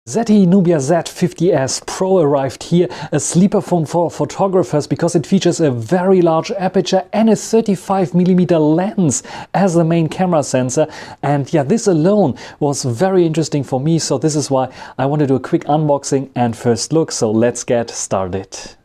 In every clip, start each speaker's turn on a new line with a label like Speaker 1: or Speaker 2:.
Speaker 1: ZTE Nubia Z50S Pro arrived here, a sleeper phone for photographers because it features a very large aperture and a 35mm lens as the main camera sensor. And yeah, this alone was very interesting for me, so this is why I want to do a quick unboxing and first look. So let's get started.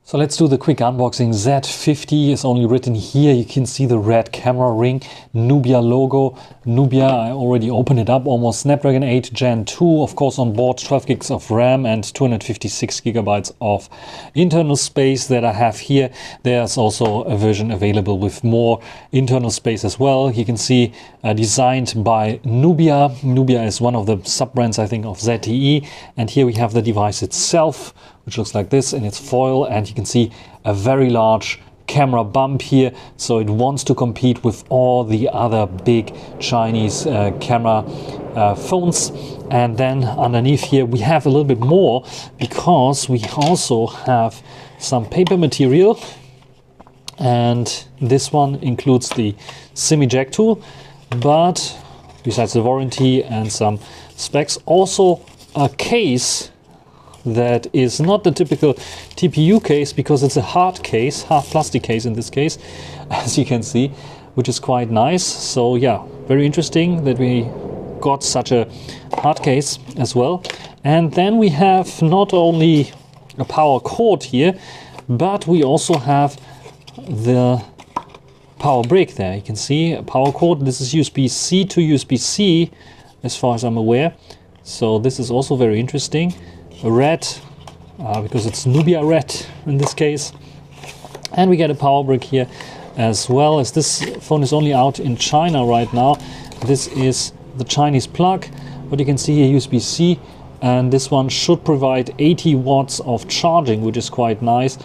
Speaker 1: So let's do the quick unboxing. Z50 is only written here. You can see the red camera ring, Nubia logo. Nubia, I already opened it up, almost Snapdragon 8 Gen 2. Of course, on board 12 gigs of RAM and 256 gigabytes of internal space that I have here. There's also a version available with more internal space as well. You can see designed by Nubia. Nubia is one of the sub-brands, I think, of ZTE. And here we have the device itself, which looks like this in its foil, and you can see a very large camera bump here, so it wants to compete with all the other big Chinese camera phones. And then underneath here we have a little bit more, because we also have some paper material, and this one includes the SIM eject tool, but besides the warranty and some specs, also a case that is not the typical TPU case, because it's a hard case, hard plastic case in this case, as you can see, which is quite nice. So yeah, very interesting that we got such a hard case as well. And then we have not only a power cord here, but we also have the power brick there. You can see a power cord. This is USB-C to USB-C as far as I'm aware. So this is also very interesting. Red, because it's Nubia red in this case. And we get a power brick here as well, as this phone is only out in China right now. This is the Chinese plug, but you can see here USB-C, and this one should provide 80 watts of charging, which is quite nice.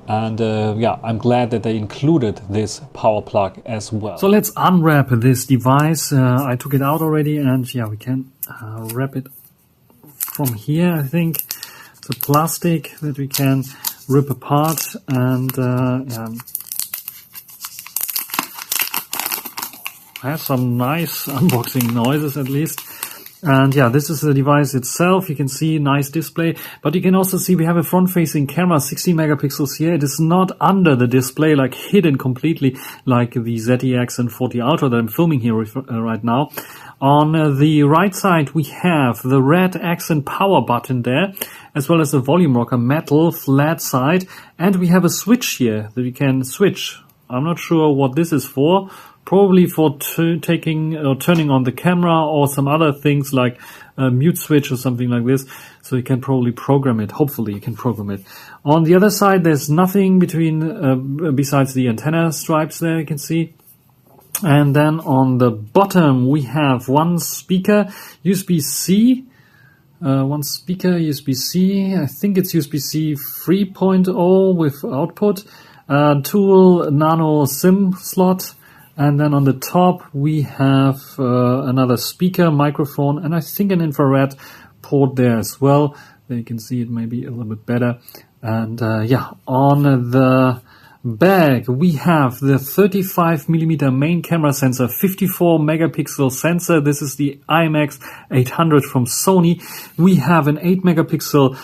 Speaker 1: And yeah, I'm glad that they included this power plug as well. So let's unwrap this device. I took it out already, and yeah, we can wrap it from here. I think it's a plastic that we can rip apart, and has some nice unboxing noises at least. And yeah, this is the device itself. You can see nice display, but you can also see we have a front-facing camera, 60 megapixels here. It is not under the display, like hidden completely, like the ZTE X40 Ultra that I'm filming here right now. On the right side, we have the red accent power button there, as well as the volume rocker, metal, flat side. And we have a switch here that we can switch. I'm not sure what this is for. Probably for taking or turning on the camera, or some other things like a mute switch or something like this. So you can probably program it. Hopefully you can program it. On the other side, there's nothing between besides the antenna stripes there, you can see. And then on the bottom, we have one speaker, USB-C. One speaker, USB-C. I think it's USB-C 3.0 with output. Tool nano SIM slot. And then on the top, we have another speaker, microphone, and I think an infrared port there as well. There you can see it maybe a little bit better. And yeah, on the bag, we have the 35mm main camera sensor, 54 megapixel sensor. This is the IMX 800 from Sony. We have an 8 megapixel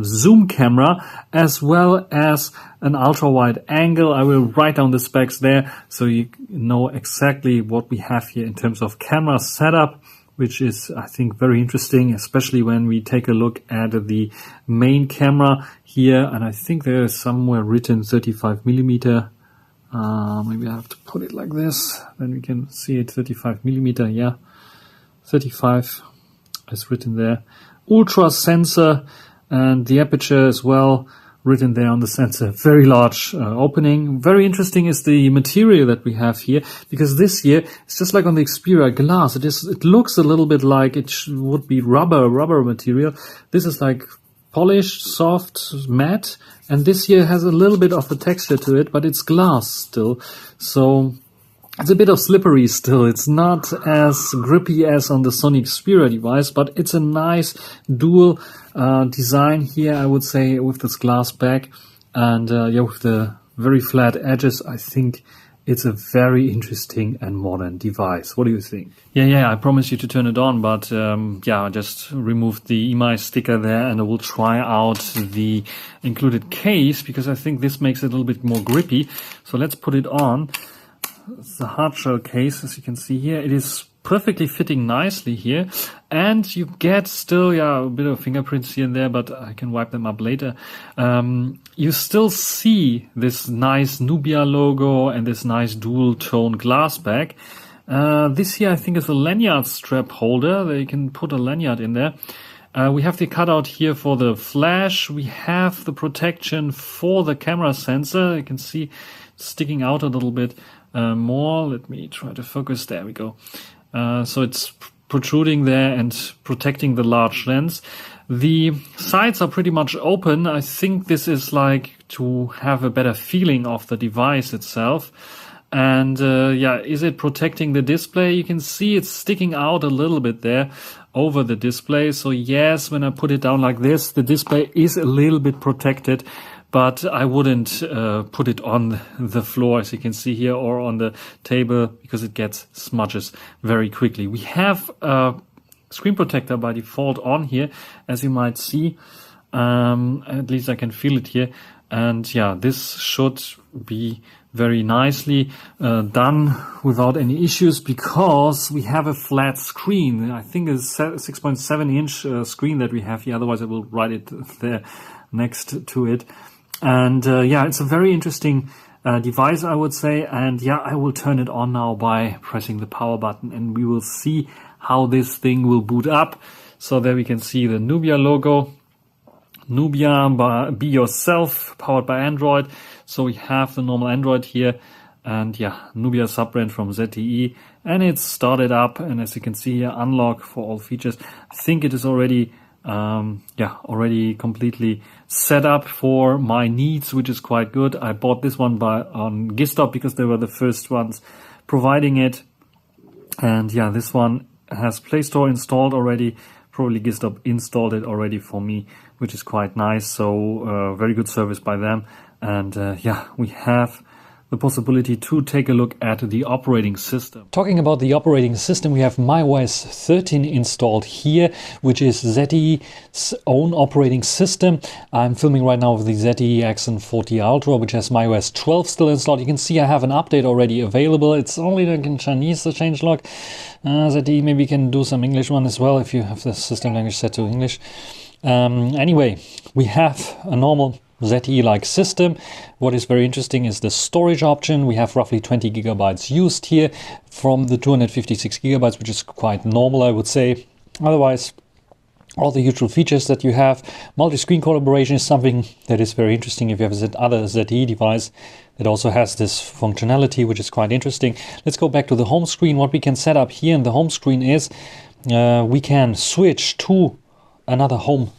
Speaker 1: zoom camera, as well as an ultra wide angle. I will write down the specs there so you know exactly what we have here in terms of camera setup, which is, I think, very interesting, especially when we take a look at the main camera here. And I think there is somewhere written 35mm. Maybe I have to put it like this, then we can see it. 35mm, yeah, 35 is written there. Ultra sensor, and the aperture as well written there on the sensor. Very large opening. Very interesting is the material that we have here, because this here, it's just like on the Xperia glass. It looks a little bit like it would be rubber material. This is like polished, soft, matte, and this here has a little bit of the texture to it, but it's glass still. So it's a bit of slippery still. It's not as grippy as on the Sony Xperia device, but it's a nice dual design here, I would say, with this glass back. And yeah, with the very flat edges, I think it's a very interesting and modern device. What do you think? Yeah, I promised you to turn it on, but I just removed the EMI sticker there, and I will try out the included case because I think this makes it a little bit more grippy. So let's put it on. It's the hard shell case, as you can see here. It is perfectly fitting nicely here, and you get still a bit of fingerprints here and there, but I can wipe them up later. You still see this nice Nubia logo and this nice dual tone glass back. This here I think is a lanyard strap holder. They can put a lanyard in there. We have the cutout here for the flash. We have the protection for the camera sensor. You can see sticking out a little bit more. Let me try to focus. There we go. So it's protruding there and protecting the large lens. The sides are pretty much open. I think this is like to have a better feeling of the device itself. And is it protecting the display? You can see it's sticking out a little bit there over the display. So yes, when I put it down like this, the display is a little bit protected. But I wouldn't put it on the floor, as you can see here, or on the table, because it gets smudges very quickly. We have a screen protector by default on here, as you might see. At least I can feel it here. And this should be very nicely done without any issues, because we have a flat screen. I think it's a 6.7 inch screen that we have here. Otherwise I will write it there next to it. And it's a very interesting device, I would say. And I will turn it on now by pressing the power button, and we will see how this thing will boot up. So there we can see the Nubia logo. Nubia, be yourself, powered by Android. So we have the normal Android here, and Nubia sub-brand from ZTE, and it's started up. And as you can see here, unlock for all features. I think it is already already completely set up for my needs, which is quite good. I bought this one on Giztop because they were the first ones providing it. And this one has Play Store installed already. Probably Giztop installed it already for me, which is quite nice. So very good service by them. And we have the possibility to take a look at the operating system. Talking about the operating system, we have MyOS 13 installed here, which is ZTE's own operating system. I'm filming right now with the ZTE Accent 40 Ultra, which has MyOS 12 still installed. You can see I have an update already available. It's only in Chinese, the changelog. ZTE maybe can do some English one as well if you have the system language set to English. Anyway, we have a normal ZTE-like system. What is very interesting is the storage option. We have roughly 20 gigabytes used here from the 256 gigabytes, which is quite normal, I would say. Otherwise, all the usual features that you have. Multi-screen collaboration is something that is very interesting if you have other ZTE device that also has this functionality, which is quite interesting. Let's go back to the home screen. What we can set up here in the home screen is we can switch to another home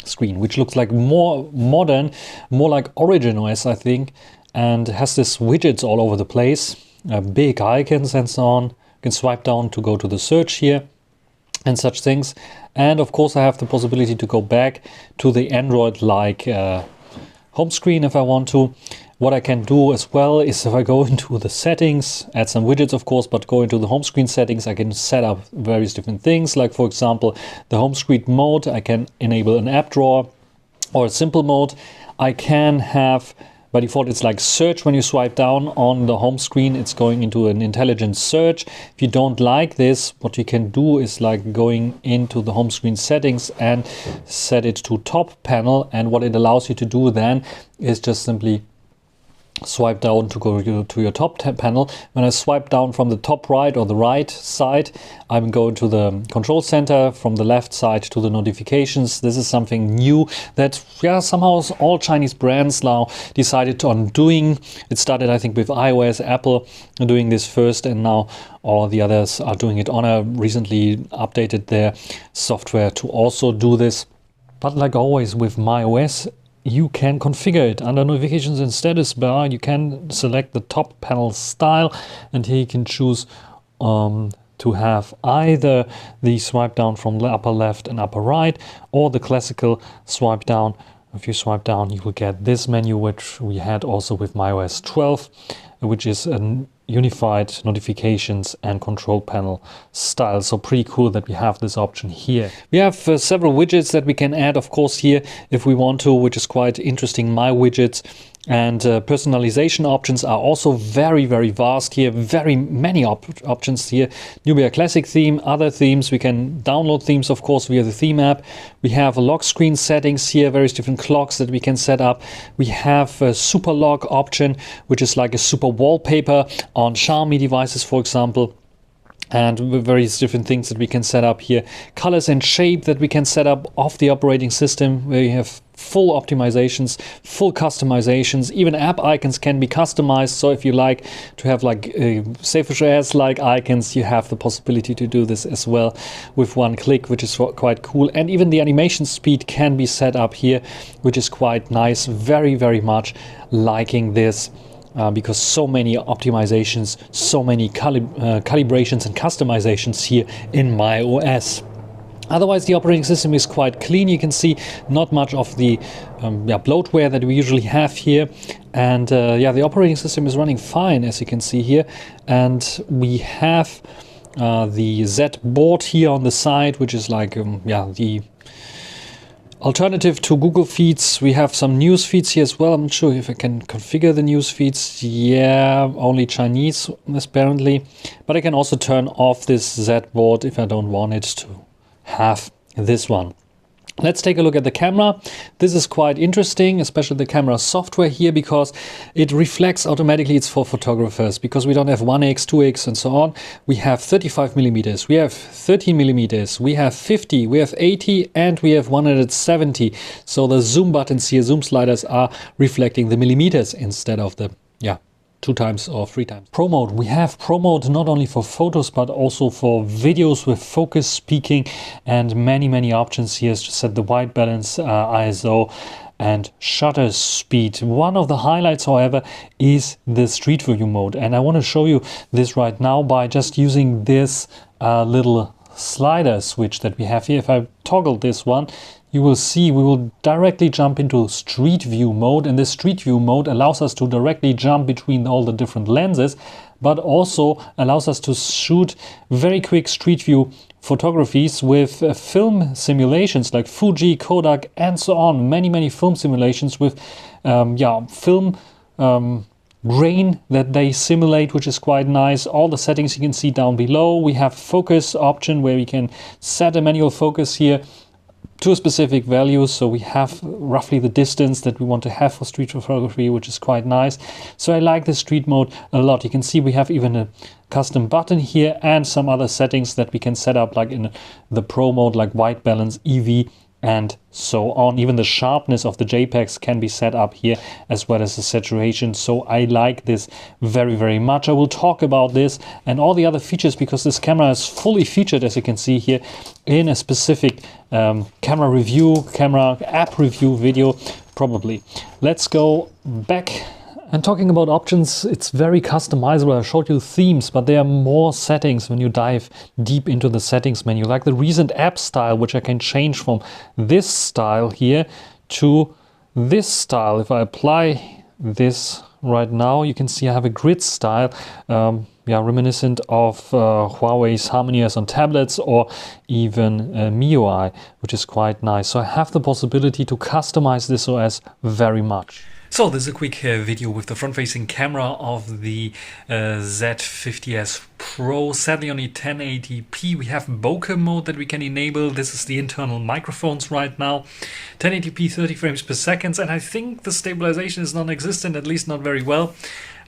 Speaker 1: screen, which looks like more modern, more like Origin OS, I think, and has this widgets all over the place, big icons and so on. You can swipe down to go to the search here and such things. And of course I have the possibility to go back to the Android-like home screen if I want to. What I can do as well is if I go into the settings, add some widgets of course, but go into the home screen settings, I can set up various different things, like for example the home screen mode. I can enable an app drawer or a simple mode. I can have, by default it's like search. When you swipe down on the home screen, it's going into an intelligent search. If you don't like this, what you can do is like going into the home screen settings and set it to top panel, and what it allows you to do then is just simply swipe down to go to your top panel. When I swipe down from the top right or the right side, I'm going to the control center, from the left side to the notifications. This is something new that somehow all Chinese brands now decided on doing. It started I think with iOS, Apple doing this first, and now all the others are doing it. Honor recently updated their software to also do this. But like always with MyOS, you can configure it under notifications and status bar. You can select the top panel style, and here you can choose to have either the swipe down from the upper left and upper right, or the classical swipe down. If you swipe down, you will get this menu, which we had also with MyOS 12. which is a unified notifications and control panel style. So pretty cool that we have this option here. We have several widgets that we can add, of course, here if we want to, which is quite interesting. My widgets and personalization options are also very vast here. Very many options here. Nubia Classic theme, other themes. We can download themes, of course, via the theme app. We have lock screen settings here, various different clocks that we can set up. We have a super lock option, which is like a super wallpaper on Xiaomi devices, for example. And various different things that we can set up here. Colors and shape that we can set up off the operating system, where you have full optimizations, full customizations. Even app icons can be customized. So if you like to have like ZFS like icons, you have the possibility to do this as well with one click, which is quite cool. And even the animation speed can be set up here, which is quite nice. Very much liking this. Because so many optimizations, so many calibrations and customizations here in MyOS. Otherwise, the operating system is quite clean. You can see not much of the bloatware that we usually have here. And the operating system is running fine, as you can see here. And we have the Z board here on the side, which is like the alternative to Google feeds. We have some news feeds here as well. I'm not sure if I can configure the news feeds. Yeah, only Chinese apparently. But I can also turn off this Z board if I don't want it to have this one. Let's take a look at the camera. This is quite interesting, especially the camera software here, because it reflects automatically. It's for photographers, because we don't have 1x, 2x and so on. We have 35 millimeters, we have 13 millimeters, we have 50, we have 80 and we have 170. So the zoom buttons here, zoom sliders, are reflecting the millimeters instead of the 2 times or 3 times. Pro mode. We have Pro mode not only for photos but also for videos with focus, speaking, and many options here to set the white balance, ISO and shutter speed. One of the highlights, however, is the street view mode, and I want to show you this right now by just using this little slider switch that we have here. If I toggle this one, you will see we will directly jump into street view mode, and this street view mode allows us to directly jump between all the different lenses, but also allows us to shoot very quick street view photographies with film simulations like Fuji, Kodak and so on. Many film simulations with film grain that they simulate, which is quite nice. All the settings you can see down below. We have focus option where we can set a manual focus here to a specific value, so we have roughly the distance that we want to have for street photography, which is quite nice. So I like the street mode a lot. You can see we have even a custom button here and some other settings that we can set up, like in the Pro mode, like white balance, EV and so on. Even the sharpness of the JPEGs can be set up here, as well as the saturation. So I like this very much. I will talk about this and all the other features, because this camera is fully featured, as you can see here, in a specific camera app review video probably. Let's go back. And talking about options, it's very customizable. I showed you themes, but there are more settings when you dive deep into the settings menu, like the recent app style, which I can change from this style here to this style. If I apply this right now, you can see I have a grid style, reminiscent of Huawei's HarmonyOS on tablets, or even MIUI, which is quite nice. So I have the possibility to customize this OS very much. So this is a quick video with the front-facing camera of the Z50S Pro. Sadly only 1080p. We have bokeh mode that we can enable. This is the internal microphones right now. 1080p 30 frames per second, and I think the stabilization is non-existent, at least not very well.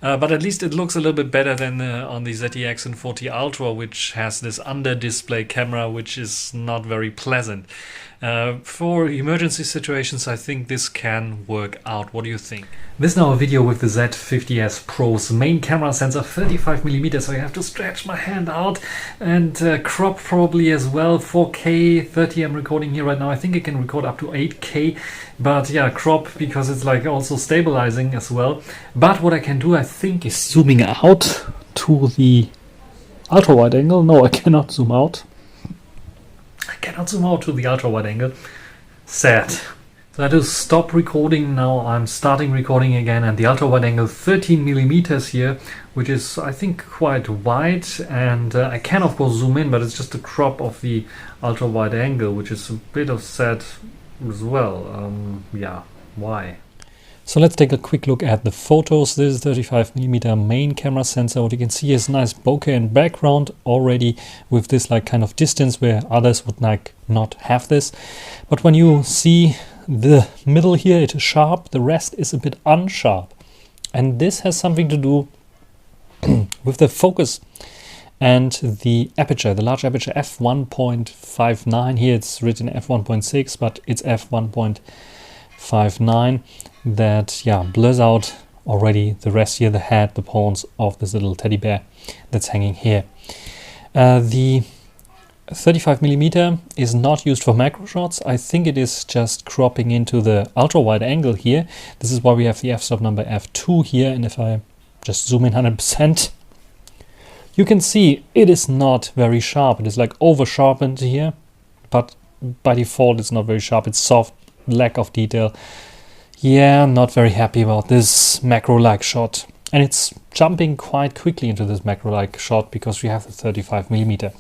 Speaker 1: But at least it looks a little bit better than on the ZTE X40 Ultra, which has this under-display camera, which is not very pleasant. For emergency situations, I think this can work out. What do you think? This is now a video with the Z50S Pro's main camera sensor, 35mm, so I have to stretch my hand out and crop probably as well. 4K 30 I'm recording here right now. I think I can record up to 8K, but yeah, crop because it's like also stabilizing as well. But what I can do, I think, is zooming out to the ultra wide angle. No, I cannot zoom out. I cannot zoom out to the ultra wide angle. Sad. So I had to stop recording. Now I'm starting recording again, and the ultra wide angle 13 millimeters here, which is I think quite wide, and I can of course zoom in, but it's just a crop of the ultra wide angle, which is a bit of sad as well. Yeah, why? So let's take a quick look at the photos. This is 35mm main camera sensor. What you can see is nice bokeh in background already with this like kind of distance where others would like not have this. But when you see the middle here, it is sharp, the rest is a bit unsharp. And this has something to do with the focus and the aperture, the large aperture f1.59. Here it's written f1.6, but it's f1.59 that blurs out already the rest here, the head, the pawns of this little teddy bear that's hanging here. The 35mm is not used for macro shots. I think it is just cropping into the ultra wide angle here. This is why we have the f-stop number f2 here, and if I just zoom in 100%, you can see it is not very sharp. It is like over sharpened here, but by default it's not very sharp. It's soft, lack of detail. Yeah, not very happy about this macro-like shot. And it's jumping quite quickly into this macro-like shot because we have the 35mm.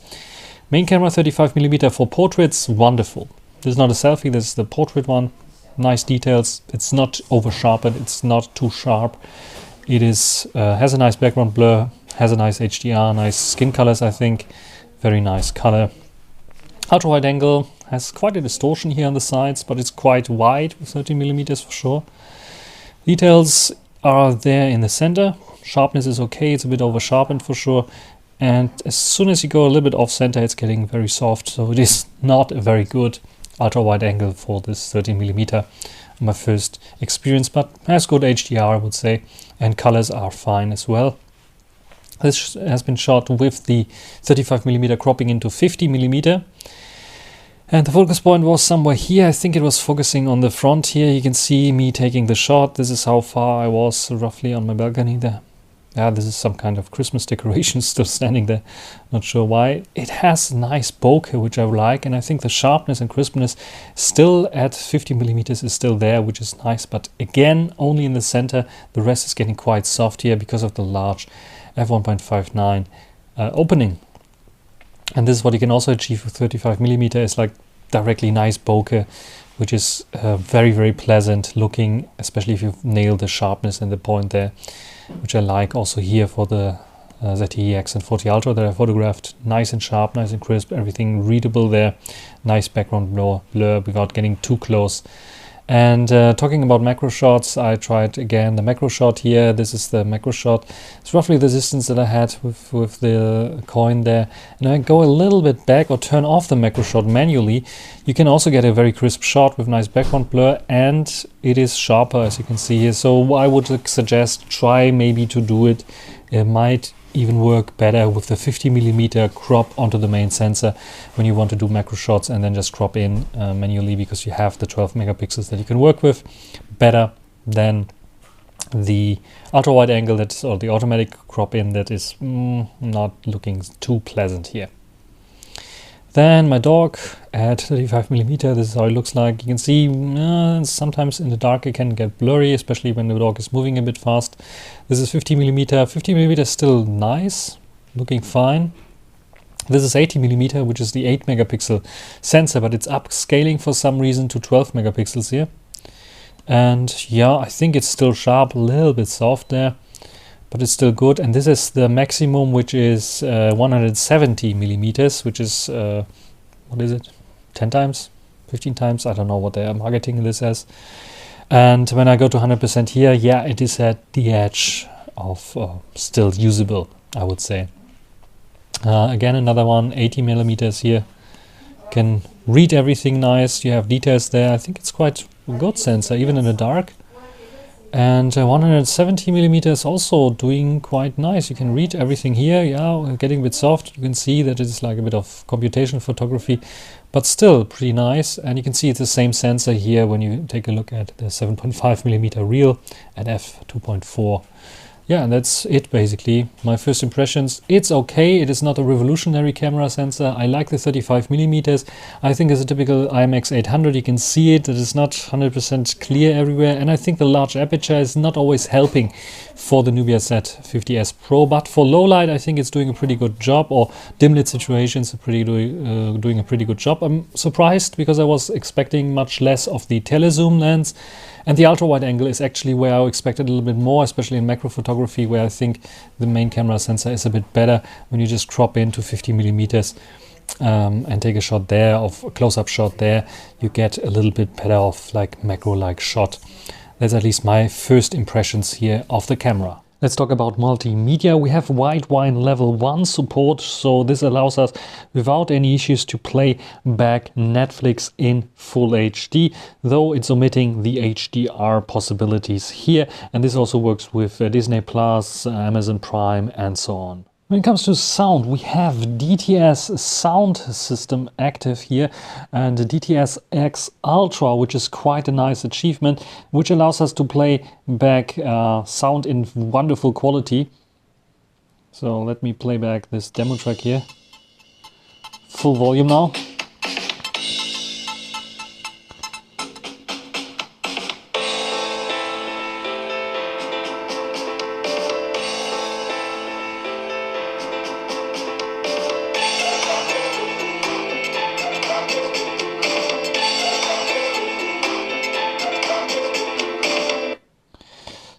Speaker 1: Main camera 35mm for portraits, wonderful. This is not a selfie, this is the portrait one. Nice details. It's not over sharpened, it's not too sharp. It is has a nice background blur, has a nice HDR, nice skin colors, I think. Very nice color. Ultra wide angle has quite a distortion here on the sides, but it's quite wide with 13mm for sure. Details are there in the center. Sharpness is okay, it's a bit over sharpened for sure. And as soon as you go a little bit off center, it's getting very soft. So it is not a very good ultra wide angle for this 13mm. My first experience, but has good HDR, I would say, and colors are fine as well. This has been shot with the 35mm cropping into 50mm. And the focus point was somewhere here. I think it was focusing on the front here. You can see me taking the shot. This is how far I was roughly on my balcony there. Yeah, this is some kind of Christmas decoration still standing there. Not sure why. It has nice bokeh, which I like, and I think the sharpness and crispness still at 50mm is still there, which is nice. But again, only in the center. The rest is getting quite soft here because of the large f1.59 opening. And this is what you can also achieve with 35mm is like directly nice bokeh, which is very, very pleasant looking, especially if you've nailed the sharpness and the point there, which I like also here for the ZTE X40 Ultra that I photographed. Nice and sharp, nice and crisp, everything readable there. Nice background blur without getting too close. And talking about macro shots, I tried again the macro shot here. This is the macro shot. It's roughly the distance that I had with the coin there. And I go a little bit back or turn off the macro shot manually. You can also get a very crisp shot with nice background blur, and it is sharper, as you can see here. So I would suggest try maybe to do it. It might even work better with the 50mm crop onto the main sensor when you want to do macro shots, and then just crop in manually, because you have the 12 megapixels that you can work with better than the ultra wide angle that's, or the automatic crop in that is not looking too pleasant here. Then my dog at 35mm, this is how it looks like. You can see sometimes in the dark it can get blurry, especially when the dog is moving a bit fast. This is 50mm. 50mm is still nice, looking fine. This is 80mm, which is the 8 megapixel sensor, but it's upscaling for some reason to 12 megapixels here. And yeah, I think it's still sharp, a little bit soft there, but it's still good. And this is the maximum, which is 170mm, which is, what is it, 10 times, 15 times? I don't know what they are marketing this as. And when I go to 100% here, yeah, it is at the edge of still usable, I would say. Again, another one, 80mm here. Can read everything nice. You have details there. I think it's quite a good sensor, even in the dark. And 170mm is also doing quite nice. You can read everything here. Yeah, getting a bit soft. You can see that it's like a bit of computation photography, but still pretty nice. And you can see it's the same sensor here when you take a look at the 7.5mm reel at f2.4. Yeah, and that's it basically. My first impressions, it's okay. It is not a revolutionary camera sensor. I like the 35mm. I think as a typical IMX 800 you can see it. It is not 100% clear everywhere, and I think the large aperture is not always helping for the Nubia Z50S Pro, but for low light I think it's doing a pretty good job, or dim lit situations doing a pretty good job. I'm surprised because I was expecting much less of the telezoom lens. And the ultra wide angle is actually where I expected a little bit more, especially in macro photography, where I think the main camera sensor is a bit better. When you just crop into 50mm and take a shot there, of a close-up shot there, you get a little bit better of like macro-like shot. That's at least my first impressions here of the camera. Let's talk about multimedia. We have Widevine level 1 support, so this allows us without any issues to play back Netflix in full HD, though it's omitting the HDR possibilities here, and this also works with Disney Plus, Amazon Prime and so on. When it comes to sound, we have DTS sound system active here, and the DTS X Ultra, which is quite a nice achievement, which allows us to play back sound in wonderful quality. So let me play back this demo track here. Full volume now.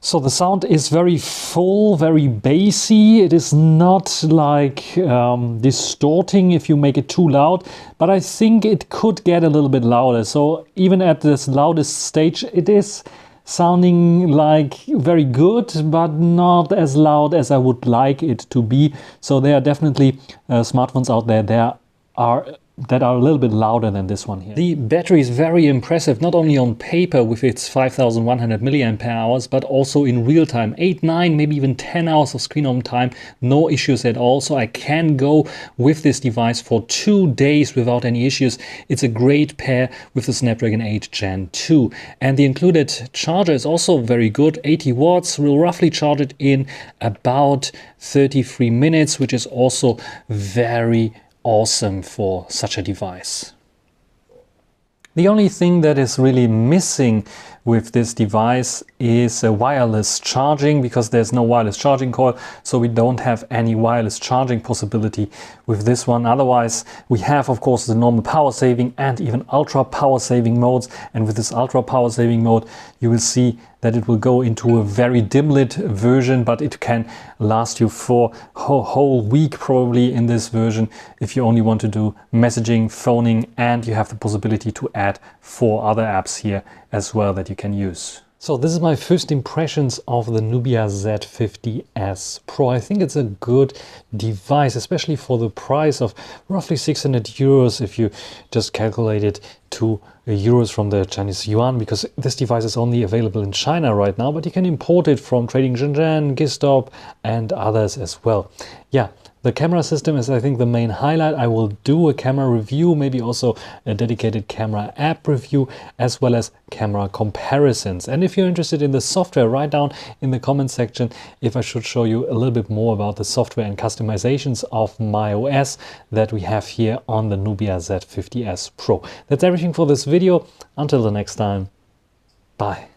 Speaker 1: So the sound is very full, very bassy. It is not like distorting if you make it too loud, but I think it could get a little bit louder. So even at this loudest stage, it is sounding like very good, but not as loud as I would like it to be. So there are definitely smartphones out there that are a little bit louder than this one here. The battery is very impressive, not only on paper with its 5100 milliampere hours, but also in real time. 8, 9, maybe even 10 hours of screen on time, no issues at all. So I can go with this device for 2 days without any issues. It's a great pair with the Snapdragon 8 Gen 2. And the included charger is also very good. 80 watts, will roughly charge it in about 33 minutes, which is also very awesome for such a device. The only thing that is really missing with this device is a wireless charging, because there's no wireless charging coil, so we don't have any wireless charging possibility with this one. Otherwise, we have of course the normal power saving and even ultra power saving modes, and with this ultra power saving mode you will see that it will go into a very dim lit version, but it can last you for a whole week probably in this version if you only want to do messaging, phoning, and you have the possibility to add 4 other apps here as well that you can use. So this is my first impressions of the Nubia Z50S Pro. I think it's a good device, especially for the price of roughly 600 euros if you just calculate it to euros from the Chinese yuan, because this device is only available in China right now, but you can import it from TradingShenzhen, Giztop and others as well. Yeah. The camera system is, I think, the main highlight. I will do a camera review, maybe also a dedicated camera app review, as well as camera comparisons. And if you're interested in the software, write down in the comment section if I should show you a little bit more about the software and customizations of MyOS that we have here on the Nubia Z50S Pro. That's everything for this video. Until the next time, bye.